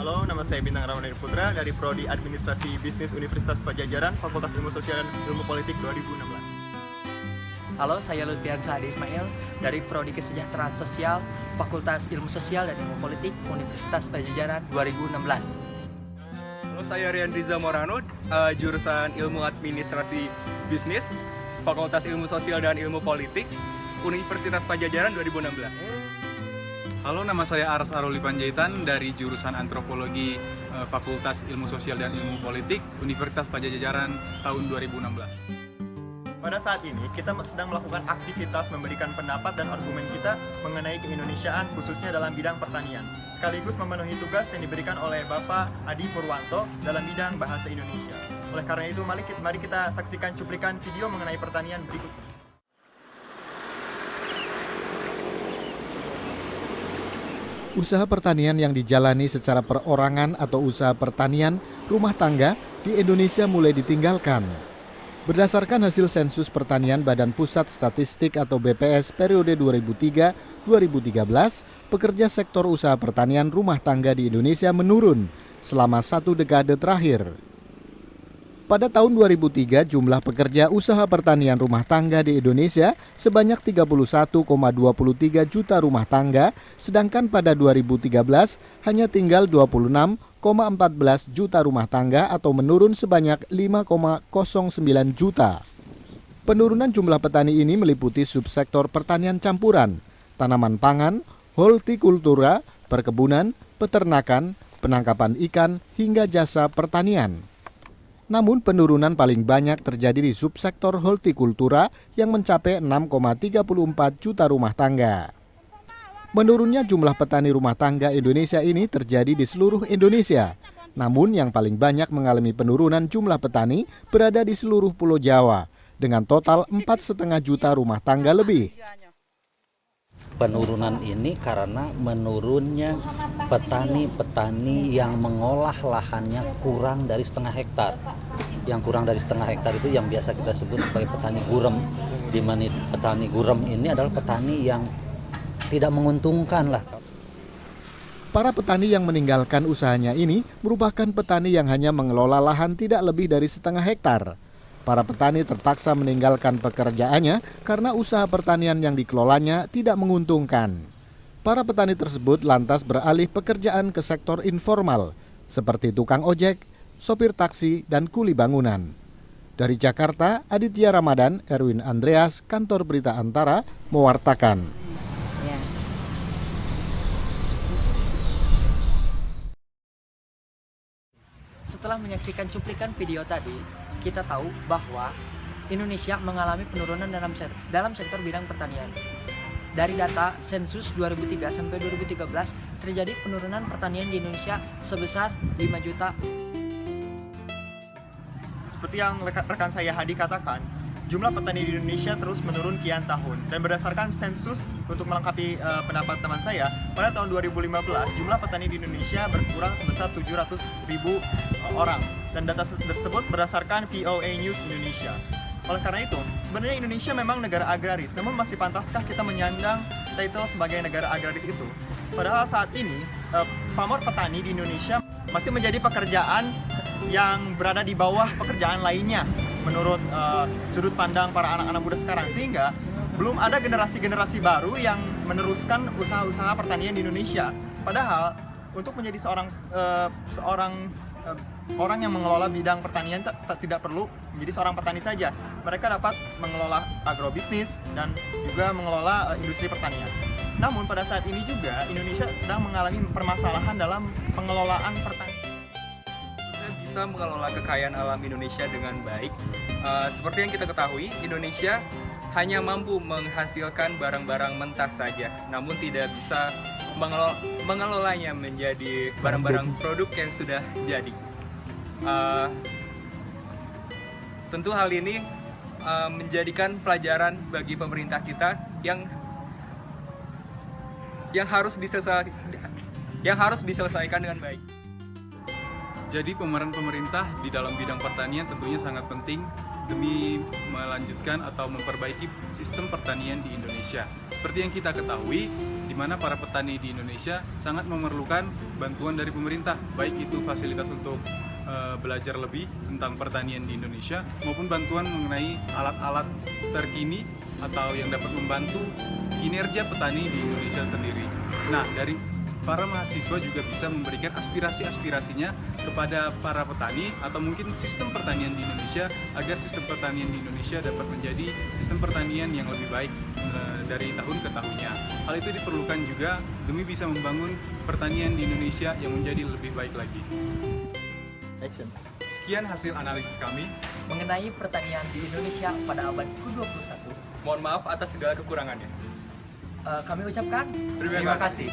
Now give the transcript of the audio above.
Halo, nama saya Bintang Ramadhani Putra dari Prodi Administrasi Bisnis Universitas Padjadjaran, Fakultas Ilmu Sosial dan Ilmu Politik 2016. Halo, saya Lutfian Sahadi Ismail dari Prodi Kesejahteraan Sosial, Fakultas Ilmu Sosial dan Ilmu Politik, Universitas Padjadjaran 2016. Halo, saya Rian Riza Morano, jurusan Ilmu Administrasi Bisnis, Fakultas Ilmu Sosial dan Ilmu Politik, Universitas Padjadjaran 2016. Halo, nama saya Aras Aroli Panjaitan dari jurusan Antropologi Fakultas Ilmu Sosial dan Ilmu Politik, Universitas Padjadjaran tahun 2016. Pada saat ini, kita sedang melakukan aktivitas memberikan pendapat dan argumen kita mengenai keindonesiaan khususnya dalam bidang pertanian, sekaligus memenuhi tugas yang diberikan oleh Bapak Adi Purwanto dalam bidang bahasa Indonesia. Oleh karena itu, mari kita saksikan cuplikan video mengenai pertanian berikut. Usaha pertanian yang dijalani secara perorangan atau usaha pertanian rumah tangga di Indonesia mulai ditinggalkan. Berdasarkan hasil sensus pertanian Badan Pusat Statistik atau BPS periode 2003-2013, pekerja sektor usaha pertanian rumah tangga di Indonesia menurun selama 1 dekade terakhir. Pada tahun 2003, jumlah pekerja usaha pertanian rumah tangga di Indonesia sebanyak 31,23 juta rumah tangga, sedangkan pada 2013 hanya tinggal 26,14 juta rumah tangga atau menurun sebanyak 5,09 juta. Penurunan jumlah petani ini meliputi subsektor pertanian campuran, tanaman pangan, hortikultura, perkebunan, peternakan, penangkapan ikan, hingga jasa pertanian. Namun penurunan paling banyak terjadi di subsektor hortikultura yang mencapai 6,34 juta rumah tangga. Menurunnya jumlah petani rumah tangga Indonesia ini terjadi di seluruh Indonesia. Namun yang paling banyak mengalami penurunan jumlah petani berada di seluruh Pulau Jawa dengan total 4,5 juta rumah tangga lebih. Penurunan ini karena menurunnya petani-petani yang mengolah lahannya kurang dari setengah hektar. Yang kurang dari setengah hektar itu yang biasa kita sebut sebagai petani gurem. Di mana petani gurem ini adalah petani yang tidak menguntungkan lah. Para petani yang meninggalkan usahanya ini merupakan petani yang hanya mengelola lahan tidak lebih dari setengah hektar. Para petani terpaksa meninggalkan pekerjaannya karena usaha pertanian yang dikelolanya tidak menguntungkan. Para petani tersebut lantas beralih pekerjaan ke sektor informal, seperti tukang ojek, sopir taksi, dan kuli bangunan. Dari Jakarta, Aditya Ramadan, Erwin Andreas, Kantor Berita Antara, mewartakan. Setelah menyaksikan cuplikan video tadi, kita tahu bahwa Indonesia mengalami penurunan dalam sektor bidang pertanian. Dari data sensus 2003 sampai 2013 terjadi penurunan pertanian di Indonesia sebesar 5 juta. Seperti yang rekan saya Hadi katakan, jumlah petani di Indonesia terus menurun kian tahun. Dan berdasarkan sensus untuk melengkapi pendapat teman saya, pada tahun 2015 jumlah petani di Indonesia berkurang sebesar 700.000 orang. Dan data tersebut berdasarkan VOA News Indonesia. Oleh karena itu, sebenarnya Indonesia memang negara agraris, namun masih pantaskah kita menyandang title sebagai negara agraris itu? Padahal saat ini, pamor petani di Indonesia masih menjadi pekerjaan yang berada di bawah pekerjaan lainnya menurut sudut pandang para anak-anak muda sekarang, sehingga belum ada generasi-generasi baru yang meneruskan usaha-usaha pertanian di Indonesia. Padahal untuk menjadi seorang orang yang mengelola bidang pertanian tidak perlu menjadi seorang petani saja. Mereka dapat mengelola agrobisnis dan juga mengelola industri pertanian. Namun pada saat ini juga Indonesia sedang mengalami permasalahan dalam pengelolaan pertanian. Kita bisa mengelola kekayaan alam Indonesia dengan baik. Seperti yang kita ketahui, Indonesia hanya mampu menghasilkan barang-barang mentah saja, namun tidak bisa mengelolanya menjadi barang-barang produk yang sudah jadi. Tentu hal ini menjadikan pelajaran bagi pemerintah kita yang harus diselesaikan dengan baik. Jadi pemeran pemerintah di dalam bidang pertanian tentunya sangat penting demi melanjutkan atau memperbaiki sistem pertanian di Indonesia. Seperti yang kita ketahui, di mana para petani di Indonesia sangat memerlukan bantuan dari pemerintah, baik itu fasilitas untuk belajar lebih tentang pertanian di Indonesia maupun bantuan mengenai alat-alat terkini atau yang dapat membantu kinerja petani di Indonesia sendiri. Nah, dari para mahasiswa juga bisa memberikan aspirasi-aspirasinya kepada para petani atau mungkin sistem pertanian di Indonesia agar sistem pertanian di Indonesia dapat menjadi sistem pertanian yang lebih baik dari tahun ke tahunnya. Hal itu diperlukan juga demi bisa membangun pertanian di Indonesia yang menjadi lebih baik lagi. Action. Sekian hasil analisis kami. mengenai pertanian di Indonesia pada abad ke-21. Mohon maaf atas segala kekurangannya. Kami ucapkan Terima kasih.